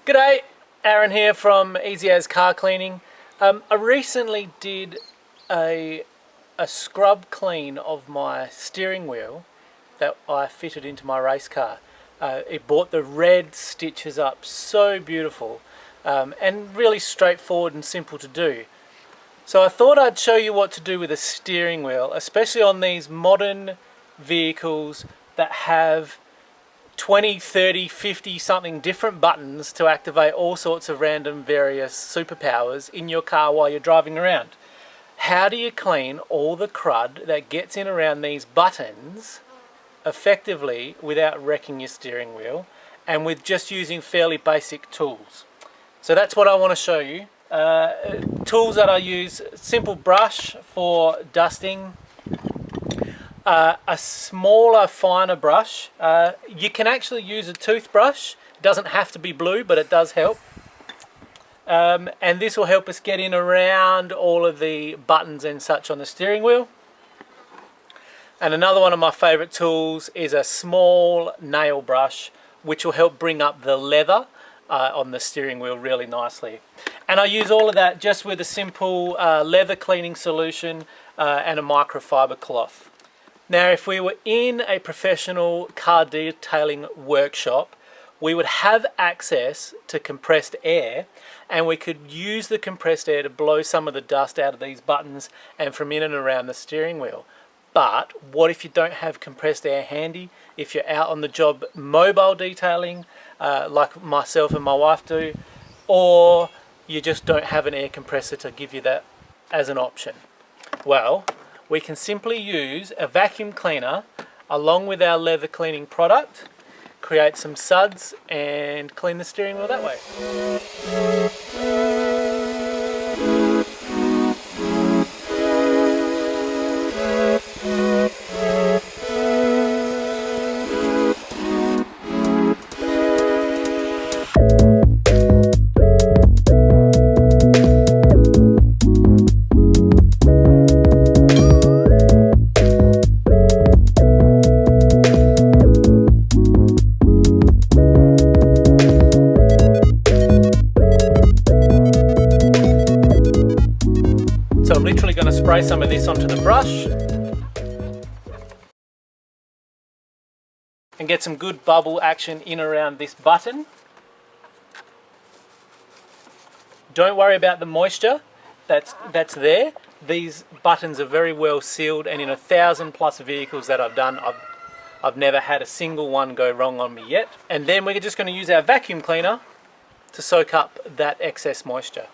G'day, Aaron here from Easy As Car Cleaning. I recently did a scrub clean of my steering wheel that I fitted into my race car. It brought the red stitches up so beautiful and really straightforward and simple to do. So I thought I'd show you what to do with a steering wheel, especially on these modern vehicles that have 20, 30, 50 something different buttons to activate all sorts of random various superpowers in your car while you're driving around. How do you clean all the crud that gets in around these buttons effectively without wrecking your steering wheel and with just using fairly basic tools? So that's what I want to show you. Tools that I use: simple brush for dusting, a smaller, finer brush. You can actually use a toothbrush. It doesn't have to be blue, but it does help. And this will help us get in around all of the buttons and such on the steering wheel. And another one of my favorite tools is a small nail brush, which will help bring up the leather on the steering wheel really nicely. And I use all of that just with a simple leather cleaning solution and a microfiber cloth. Now, if we were in a professional car detailing workshop, we would have access to compressed air, and we could use the compressed air to blow some of the dust out of these buttons and from in and around the steering wheel. But what if you don't have compressed air handy? If you're out on the job mobile detailing, like myself and my wife do, or you just don't have an air compressor to give you that as an option. Well, we can simply use a vacuum cleaner along with our leather cleaning product, create some suds and clean the steering wheel that way. So I'm literally going to spray some of this onto the brush and get some good bubble action in around this button. Don't worry about the moisture that's there. These buttons are very well sealed, and in 1,000+ vehicles that I've done, I've never had a single one go wrong on me yet. And then we're just going to use our vacuum cleaner to soak up that excess moisture.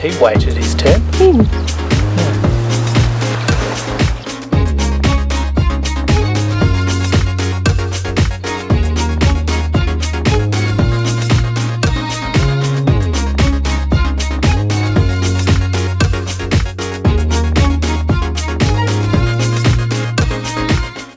he waited his turn.